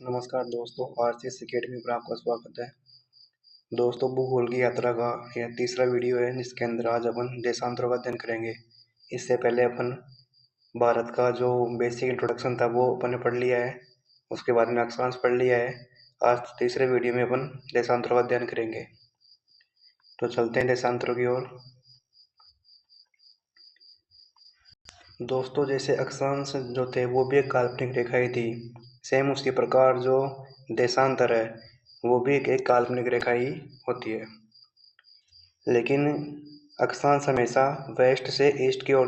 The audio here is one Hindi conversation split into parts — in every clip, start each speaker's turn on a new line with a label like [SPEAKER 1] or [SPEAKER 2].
[SPEAKER 1] नमस्कार दोस्तों, आरसीएस अकेडमी पर आपका स्वागत है। दोस्तों, भूगोल की यात्रा का यह तीसरा वीडियो है जिसके अंदर आज अपन देशांतरों का अध्ययन करेंगे। इससे पहले अपन भारत का जो बेसिक इंट्रोडक्शन था वो अपन ने पढ़ लिया है, उसके बाद में अक्षांश पढ़ लिया है। आज तीसरे वीडियो में अपन देशांतरों का अध्ययन करेंगे। तो चलते हैं देशांतरों की ओर। दोस्तों, जैसे अक्षांश जो थे वो भी एक काल्पनिक रेखा ही थी, सेम उसी प्रकार जो देशांतर है वो भी एक काल्पनिक रेखा ही होती है। लेकिन अक्षांश हमेशा वेस्ट से ईस्ट की ओर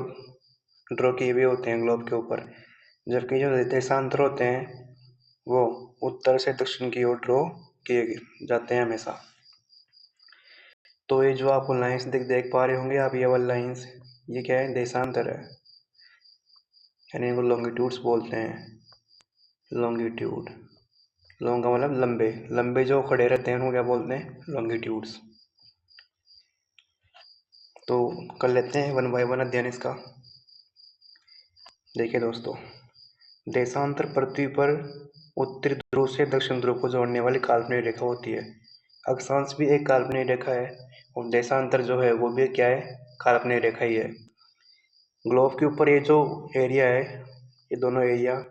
[SPEAKER 1] ड्रॉ किए हुए होते हैं ग्लोब के ऊपर, जबकि जो देशांतर होते हैं वो उत्तर से दक्षिण की ओर ड्रॉ किए जाते हैं हमेशा। तो ये जो आपको लाइंस देख पा रहे होंगे आप, ये वाली लाइंस, ये क्या है? देशांतर है, यानी इनको लॉन्गिट्यूड्स बोलते हैं। लॉन्गिट्यूड, लॉन्ग का मतलब लंबे, लंबे जो खड़े रहते हैं उनको क्या बोलते हैं? लॉन्गिट्यूड्स। तो कर लेते हैं वन बाय वन अध्ययन इसका। देखिए दोस्तों, देशांतर पृथ्वी पर उत्तरी ध्रुव से दक्षिण ध्रुव को जोड़ने वाली काल्पनिक रेखा होती है। अक्षांश भी एक काल्पनिक रेखा है और देशांतर जो है वो भी क्या है? काल्पनिक रेखा ही है। ग्लोब के ऊपर ये जो एरिया है, ये दोनों एरिया,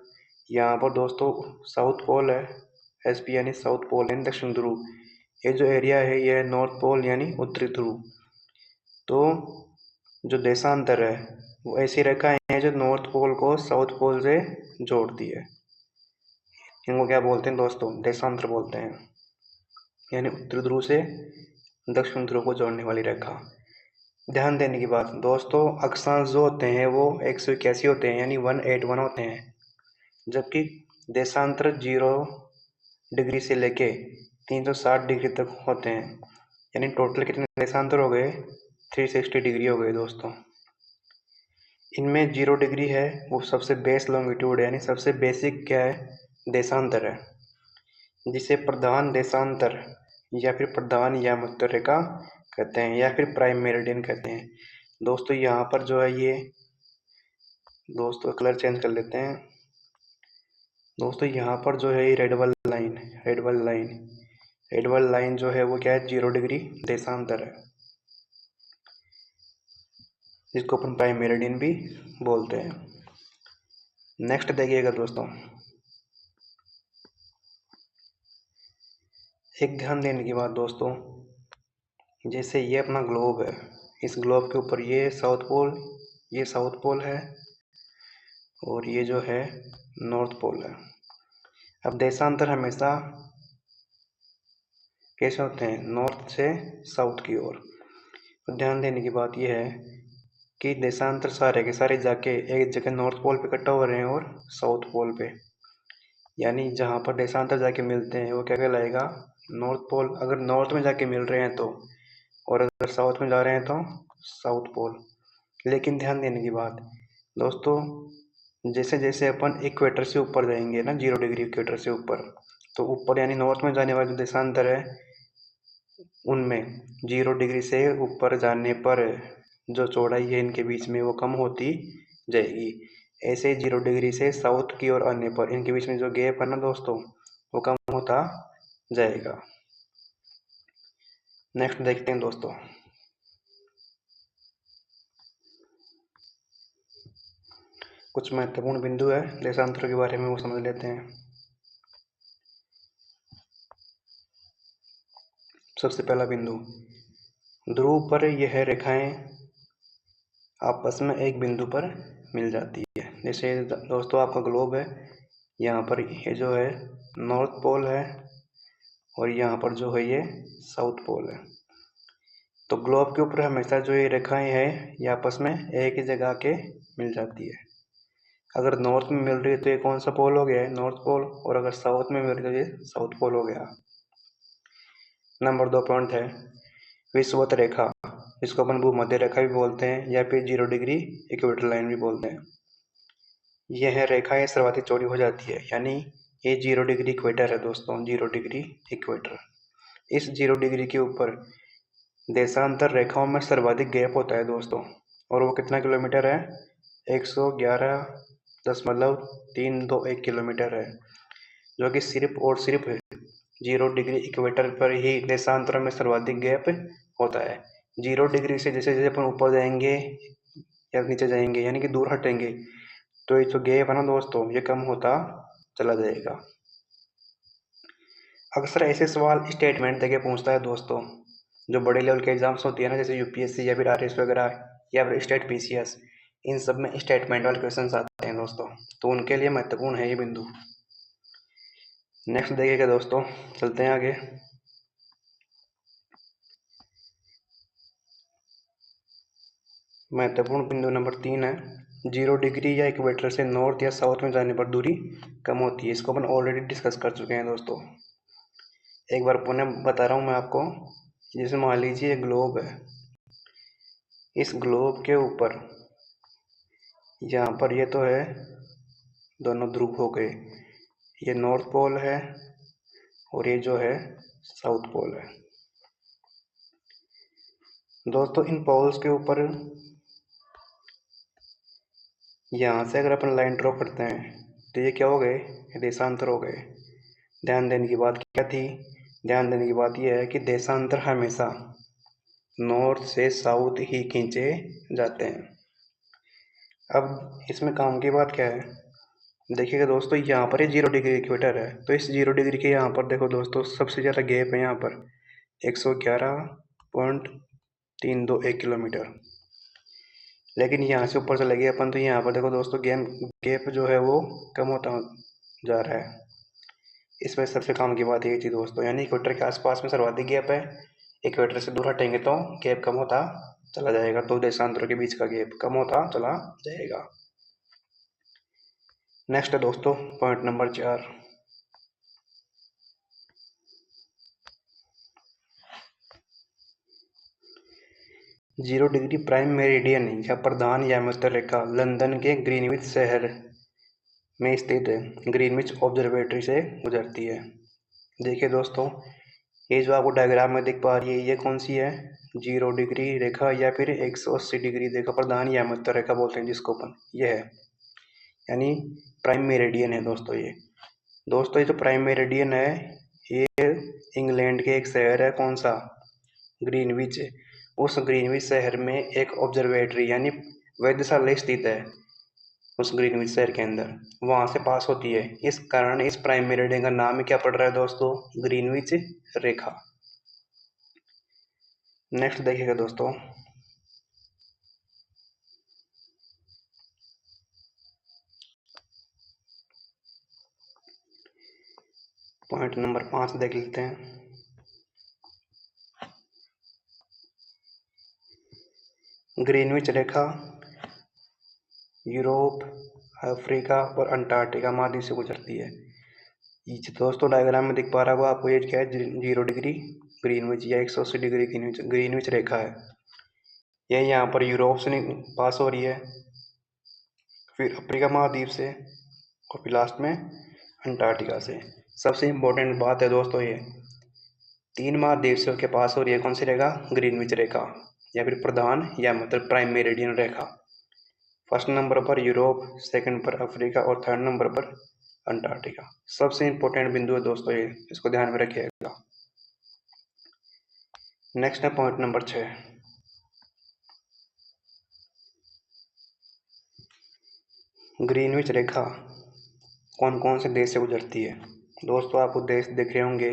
[SPEAKER 1] यहाँ पर दोस्तों साउथ पोल है, एसपी यानी साउथ पोल यानी दक्षिण ध्रुव। ये जो एरिया है ये है नॉर्थ पोल यानी उत्तरी ध्रुव। तो जो देशांतर है वो ऐसी रेखाएं हैं जो नॉर्थ पोल को साउथ पोल से जोड़ती है। इनको क्या बोलते हैं दोस्तों? देशांतर बोलते हैं, यानी उत्तरी ध्रुव से दक्षिण ध्रुव को जोड़ने वाली रेखा। ध्यान देने की बात दोस्तों, अक्षांश जो होते हैं वो 181 होते हैं, यानी 181 होते हैं, जबकि देशांतर 0 डिग्री से लेके 360 डिग्री तक होते हैं। यानी टोटल कितने देशांतर हो गए? 360 डिग्री हो गए दोस्तों। इनमें 0 डिग्री है वो सबसे बेस लॉन्गिट्यूड है, यानी सबसे बेसिक क्या है? देशांतर है, जिसे प्रधान देशांतर या फिर प्रधान यामोत्तर रेखा कहते हैं, या फिर प्राइम मेरिडियन कहते हैं। दोस्तों यहाँ पर जो है ये, दोस्तों कलर चेंज कर लेते हैं। दोस्तों यहाँ पर जो है ये रेड वाली लाइन, रेड वाली लाइन जो है वो क्या है? 0 डिग्री देशांतर है, जिसको अपन प्राइम मेरिडियन भी बोलते हैं। नेक्स्ट देखिएगा दोस्तों, एक ध्यान देने की बात दोस्तों, जैसे ये अपना ग्लोब है, इस ग्लोब के ऊपर ये साउथ पोल है और ये जो है नॉर्थ पोल है। अब देशांतर हमेशा कैसे होते हैं? नॉर्थ से साउथ की ओर। तो ध्यान देने की बात यह है कि देशांतर सारे के सारे जाके एक जगह नॉर्थ पोल पे इकट्ठा हो रहे हैं और साउथ पोल पे, यानी जहाँ पर देशांतर जाके मिलते हैं वो क्या कहलाएगा? North pole. अगर नॉर्थ में जाके मिल रहे हैं तो, और अगर साउथ में जा रहे हैं तो साउथ पोल। लेकिन ध्यान देने की बात दोस्तों, जैसे जैसे अपन इक्वेटर से ऊपर जाएंगे ना, 0 डिग्री इक्वेटर से ऊपर, तो ऊपर यानी नॉर्थ में जाने वाले जो देशांतर है उनमें 0 डिग्री से ऊपर जाने पर जो चौड़ाई है इनके बीच में वो कम होती जाएगी। ऐसे 0 डिग्री से साउथ की ओर आने पर इनके बीच में जो गैप है ना दोस्तों, वो कम होता जाएगा। नेक्स्ट देखते हैं दोस्तों, कुछ महत्वपूर्ण बिंदु है देशांतर के बारे में, वो समझ लेते हैं। सबसे पहला बिंदु, ध्रुव पर यह रेखाएं आपस में एक बिंदु पर मिल जाती है। जैसे दोस्तों आपका ग्लोब है, यहाँ पर ये जो है नॉर्थ पोल है और यहाँ पर जो है ये साउथ पोल है। तो ग्लोब के ऊपर हमेशा जो ये रेखाएं हैं ये आपस में एक ही जगह के मिल जाती है। अगर नॉर्थ में मिल रही है तो ये कौन सा पोल हो गया है? North pole. और अगर साउथ में मिल रही है तो ये साउथ पोल हो गया। नंबर 2 पॉइंट है विषुवत रेखा, जिसको अपन भूमध्य रेखा भी बोलते हैं या फिर 0 डिग्री इक्वेटर लाइन भी बोलते हैं। यह रेखा ये सर्वाधिक चौड़ी हो जाती है, यानी ये 0 डिग्री इक्वेटर है दोस्तों, 0 डिग्री इक्वेटर। इस 0 डिग्री के ऊपर देशांतर रेखाओं में सर्वाधिक गैप होता है दोस्तों, और वो कितना किलोमीटर है? 111.321 किलोमीटर है। जो कि सिर्फ और सिर्फ 0 डिग्री इक्वेटर पर ही देशांतरों में सर्वाधिक गैप होता है। 0 डिग्री से जैसे जैसे अपन ऊपर जाएंगे या नीचे जाएंगे यानी कि दूर हटेंगे, तो ये जो गैप है ना दोस्तों, ये कम होता चला जाएगा। अक्सर ऐसे सवाल स्टेटमेंट देके पूछता है दोस्तों, जो बड़े लेवल के एग्जाम्स होती है ना, जैसे यूपीएससी या फिर आरएस वगैरह या फिर स्टेट पीसीएस, इन सब में स्टेटमेंट वाले क्वेश्चन आते हैं दोस्तों, तो उनके लिए महत्वपूर्ण है ये बिंदु। नेक्स्ट देखिएगा दोस्तों, चलते हैं आगे। महत्वपूर्ण बिंदु नंबर 3 है, 0 डिग्री या इक्वेटर से नॉर्थ या साउथ में जाने पर दूरी कम होती है। इसको अपन ऑलरेडी डिस्कस कर चुके हैं दोस्तों। एक बार पुनः बता रहा हूँ मैं आपको। जैसे मान लीजिए ग्लोब है, इस ग्लोब के ऊपर यहाँ पर ये तो है दोनों ध्रुव हो गए, ये नॉर्थ पोल है और ये जो है साउथ पोल है दोस्तों। इन पोल्स के ऊपर यहाँ से अगर अपन लाइन ड्रॉ करते हैं तो ये क्या हो गए, देशांतर हो गए। ध्यान देने की बात क्या थी, ध्यान देने की बात यह है कि देशांतर हमेशा नॉर्थ से साउथ ही खींचे जाते हैं। अब इसमें काम की बात क्या है, देखिएगा दोस्तों, यहाँ पर ये 0 डिग्री इक्वेटर है, तो इस 0 डिग्री के यहाँ पर देखो दोस्तों, सबसे ज़्यादा गैप है यहाँ पर 111.321 किलोमीटर। लेकिन यहाँ से ऊपर चले गए अपन, तो यहाँ पर देखो दोस्तों गैप जो है वो कम होता जा रहा है। इसमें सबसे काम की बात यही थी दोस्तों, यानी इक्वेटर के आसपास में सर्वाधिक गैप है, इक्वेटर से दूर हटेंगे तो गैप कम होता चला जाएगा, तो देशांतरों के बीच का गैप कम होता चला जाएगा। नेक्स्ट है दोस्तों point number 4, zero degree prime meridian या प्रधान यामोत्तर रेखा लंदन के ग्रीनविच शहर में स्थित ग्रीनविच ऑब्जर्वेटरी से गुजरती है। देखिए दोस्तों, ये जो आपको डायग्राम में दिख पा रही है, ये कौन सी है, 0 डिग्री रेखा या फिर 180 डिग्री रेखा, प्रधान यामोत्तर रेखा बोलते हैं जिसको अपन, ये है यानी प्राइम मेरिडियन है दोस्तों ये। दोस्तों ये जो प्राइम मेरिडियन है, ये इंग्लैंड के एक शहर है, कौन सा, ग्रीनविच। उस ग्रीनविच शहर में एक ऑब्जर्वेटरी यानी वेधशाला स्थित है उस ग्रीनविच शहर के अंदर, वहां से पास होती है। इस कारण इस प्राइम मेरिडियन का नाम क्या पड़ रहा है दोस्तों, ग्रीनविच रेखा। नेक्स्ट देखिएगा दोस्तों, पॉइंट नंबर 5 देख लेते हैं। ग्रीनविच रेखा यूरोप, अफ्रीका और अंटार्कटिका महाद्वीप से गुजरती है। ये दोस्तों डायग्राम में दिख पा रहा होगा आपको, ये क्या है, 0 डिग्री ग्रीनविच या 180 डिग्री ग्रीनविच रेखा है। यह यहाँ पर यूरोप से पास हो रही है, फिर अफ्रीका महाद्वीप से, और फिर लास्ट में अंटार्कटिका से। सबसे इम्पोर्टेंट बात है दोस्तों, ये 3 महाद्वीप के पास हो रही है, कौन सी रेखा, ग्रीनविच रेखा या फिर प्रधान या मतलब प्राइम मेरिडियन रेखा। फर्स्ट नंबर पर यूरोप, सेकंड पर अफ्रीका और थर्ड नंबर पर अंटार्कटिका। सबसे इम्पोर्टेंट बिंदु है दोस्तों ये, इसको ध्यान में रखिएगा। नेक्स्ट है पॉइंट नंबर 6, ग्रीनविच रेखा कौन कौन से देश से गुजरती है। दोस्तों आपको देश दिख रहे होंगे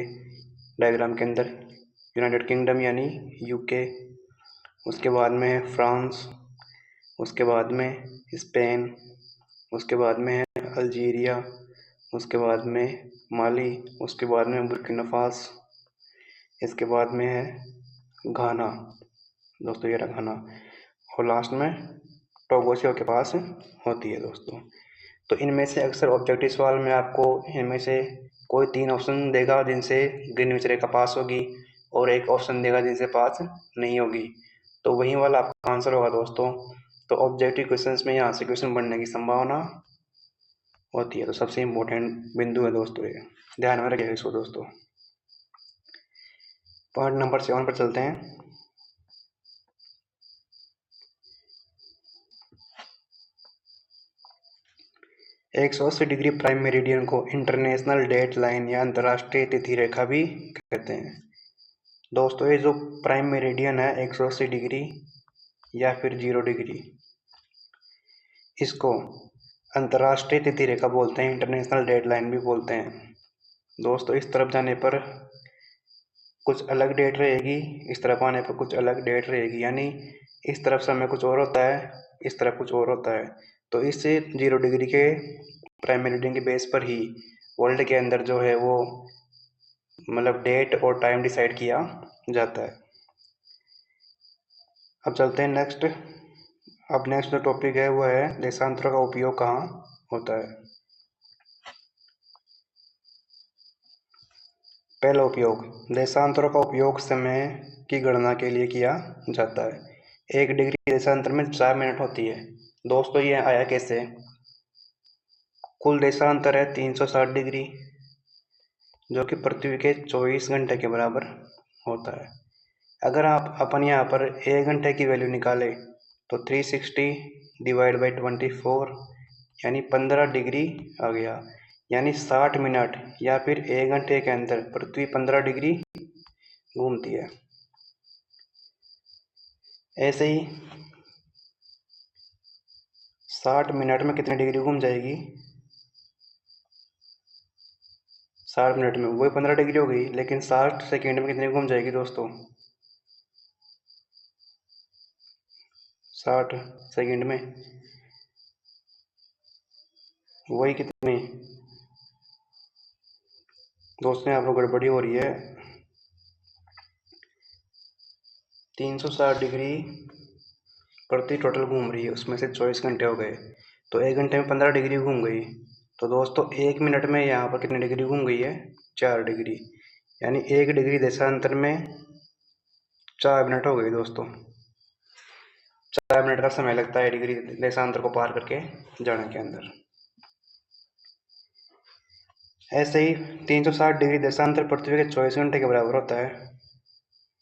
[SPEAKER 1] डायग्राम के अंदर, यूनाइटेड किंगडम यानी यूके, उसके बाद में है फ्रांस, उसके बाद में स्पेन, उसके बाद में है अल्जीरिया, उसके बाद में माली, उसके बाद में बुर्किना फासो, इसके बाद में है घाना, दोस्तों ये रहा घाना, और लास्ट में टोगो के पास होती है दोस्तों। तो इनमें से अक्सर ऑब्जेक्टिव सवाल में आपको इनमें से कोई 3 ऑप्शन देगा जिनसे ग्रीनविच रेखा पास होगी, और एक ऑप्शन देगा जिनसे पास नहीं होगी, तो वही वाला आपका आंसर होगा दोस्तों। तो ऑब्जेक्टिव क्वेश्चंस में यहाँ से क्वेश्चन बनने की संभावना होती है, तो सबसे इम्पोर्टेंट बिंदु है दोस्तों ये, ध्यान में रखिएगा इसको दोस्तों। पॉइंट नंबर 7 पर चलते हैं। 180 डिग्री प्राइम मेरिडियन को इंटरनेशनल डेट लाइन या अंतर्राष्ट्रीय तिथि रेखा भी कहते हैं। दोस्तों ये जो प्राइम मेरिडियन है 180 डिग्री या फिर 0 डिग्री, इसको अंतर्राष्ट्रीय तिथि रेखा बोलते हैं, इंटरनेशनल डेट लाइन भी बोलते हैं। दोस्तों इस तरफ जाने पर कुछ अलग डेट रहेगी, इस तरफ आने पर कुछ अलग डेट रहेगी, यानी इस तरफ समय कुछ और होता है, इस तरफ कुछ और होता है। तो इस 0 डिग्री के प्राइम मेरिडियन के बेस पर ही वर्ल्ड के अंदर जो है वो मतलब डेट और टाइम डिसाइड किया जाता है। अब चलते हैं नेक्स्ट। अब नेक्स्ट जो टॉपिक है वो है देशांतरों का उपयोग कहाँ होता है। पहला उपयोग, देशांतरों का उपयोग समय की गणना के लिए किया जाता है। 1 डिग्री देशांतर में 4 मिनट होती है। दोस्तों ये आया कैसे? कुल देशांतर है 360 डिग्री, जो कि पृथ्वी के 24 घंटे के बराबर होता है। अगर आप अपन यहाँ पर 1 घंटे की वैल्यू निकालें तो 360 डिवाइड बाई 24 यानी 15 डिग्री आ गया, यानी 60 मिनट या फिर 1 घंटे के अंदर पृथ्वी 15 डिग्री घूमती है। ऐसे ही 60 मिनट में कितनी डिग्री घूम जाएगी? 60 मिनट में वही 15 डिग्री हो गई, लेकिन 60 सेकेंड में कितनी घूम जाएगी दोस्तों? 60 सेकेंड में वही कितनी? दोस्तों यहाँ पर गड़बड़ी हो रही है। 360 डिग्री प्रति टोटल घूम रही है, उसमें से 24 घंटे हो गए, तो 1 घंटे में 15 डिग्री घूम गई। तो दोस्तों 1 मिनट में यहाँ पर कितनी डिग्री घूम गई है? 4 डिग्री, यानी 1 डिग्री देशांतर में 4 मिनट हो गई दोस्तों। 4 मिनट का समय लगता है डिग्री देशांतर को पार करके जाने के अंदर। ऐसे ही 360 डिग्री देशांतर पृथ्वी के 24 घंटे के बराबर होता है,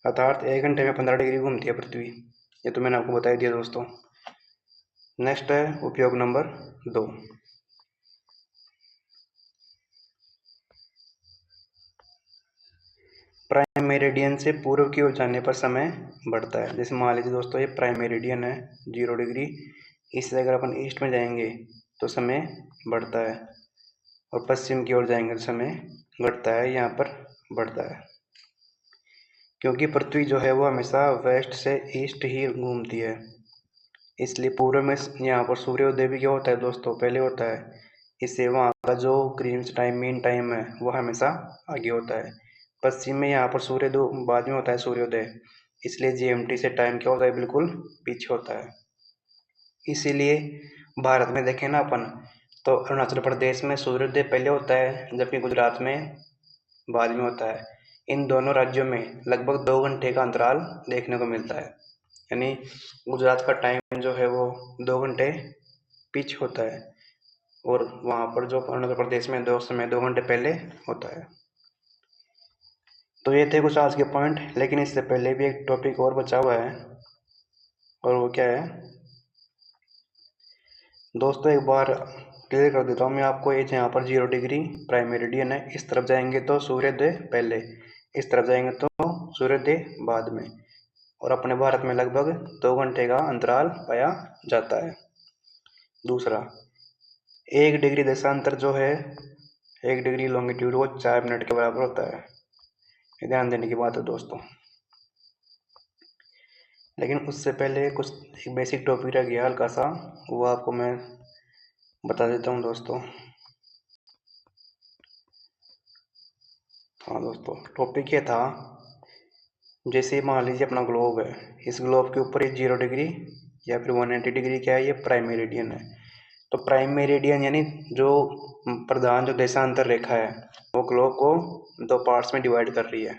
[SPEAKER 1] अर्थात 1 घंटे में 15 डिग्री घूमती है पृथ्वी। ये तो मैंने आपको बता ही दिया दोस्तों। नेक्स्ट है उपयोग नंबर 2। प्राइम मेरिडियन से पूर्व की ओर जाने पर समय बढ़ता है। जैसे मान लीजिए दोस्तों ये प्राइम मेरिडियन है 0 डिग्री, इससे अगर अपन ईस्ट में जाएंगे तो समय बढ़ता है, और पश्चिम की ओर जाएंगे तो समय घटता है, यहाँ पर बढ़ता है, क्योंकि पृथ्वी जो है वो हमेशा वेस्ट से ईस्ट ही घूमती है। इसलिए पूर्व में यहाँ पर सूर्योदय भी क्या होता है दोस्तों? पहले होता है। इससे वहाँ का जो ग्रीन्स टाइम मीन टाइम है वो हमेशा आगे होता है। पश्चिम में यहाँ पर सूर्योदय बाद में होता है सूर्योदय, इसलिए जीएमटी से टाइम क्या होता है? बिल्कुल पीछे होता है। इसीलिए भारत में देखें ना अपन, तो अरुणाचल प्रदेश में सूर्योदय पहले होता है, जबकि गुजरात में बाद में होता है। इन दोनों राज्यों में लगभग 2 घंटे का अंतराल देखने को मिलता है, यानी गुजरात का टाइम जो है वो 2 घंटे पीछे होता है, और वहाँ पर जो अरुणाचल प्रदेश में समय 2 घंटे पहले होता है। तो ये थे कुछ आज के पॉइंट, लेकिन इससे पहले भी एक टॉपिक और बचा हुआ है, और वो क्या है दोस्तों, एक बार क्लियर कर देता हूँ मैं आपको। ये यहाँ पर 0 डिग्री प्राइम मेरिडियन है, इस तरफ जाएंगे तो सूर्योदय पहले, इस तरफ जाएंगे तो सूर्योदय बाद में, और अपने भारत में लगभग 2 घंटे का अंतराल पाया जाता है। दूसरा, 1 डिग्री देशांतर जो है, 1 डिग्री लॉन्गिट्यूड वो 4 मिनट के बराबर होता है। ये ध्यान देने की बात है दोस्तों। लेकिन उससे पहले कुछ एक बेसिक टॉपिक रह गया हल्का सा, वो आपको मैं बता देता हूँ दोस्तों। हाँ दोस्तों, टॉपिक ये था, जैसे मान लीजिए अपना ग्लोब है, इस ग्लोब के ऊपर ये 0 डिग्री या फिर 180 डिग्री क्या है? ये प्राइम मेरिडियन है। तो प्राइम मेरिडियन यानी जो प्रधान जो देशांतर रेखा है वो ग्लोब को 2 पार्ट्स में डिवाइड कर रही है।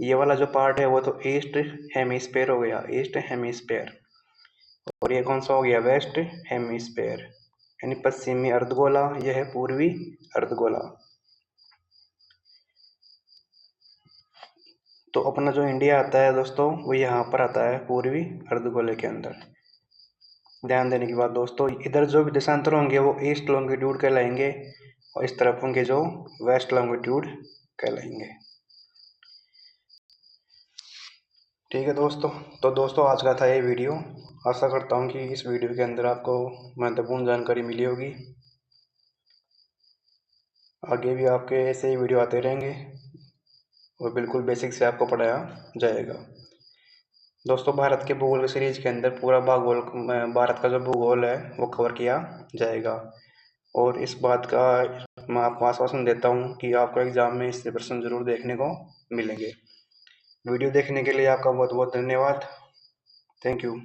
[SPEAKER 1] ये वाला जो पार्ट है वो तो ईस्ट हेमिस्फेयर हो गया, ईस्ट हेमिस्फेयर, और ये कौन सा हो गया? वेस्ट हेमिस्फेयर, यानी पश्चिमी अर्धगोला, यह है पूर्वी अर्धगोला। तो अपना जो इंडिया आता है दोस्तों वो यहाँ पर आता है पूर्वी अर्धगोले के अंदर। ध्यान देने के बाद दोस्तों इधर जो भी देशांतर होंगे वो ईस्ट लॉन्गिट्यूड कहलाएंगे और इस तरफ होंगे जो वेस्ट लॉन्गिट्यूड कहलाएंगे। ठीक है दोस्तों, तो दोस्तों आज का था ये वीडियो। आशा करता हूँ कि इस वीडियो के अंदर आपको महत्वपूर्ण जानकारी मिली होगी। आगे भी आपके ऐसे ही वीडियो आते रहेंगे और बिल्कुल बेसिक से आपको पढ़ाया जाएगा। दोस्तों भारत के भूगोल की सीरीज के अंदर पूरा भारत का जो भूगोल है वो कवर किया जाएगा और इस बात का मैं आपको आश्वासन देता हूँ कि आपको एग्जाम में इससे प्रश्न जरूर देखने को मिलेंगे। वीडियो देखने के लिए आपका बहुत बहुत धन्यवाद। Thank you.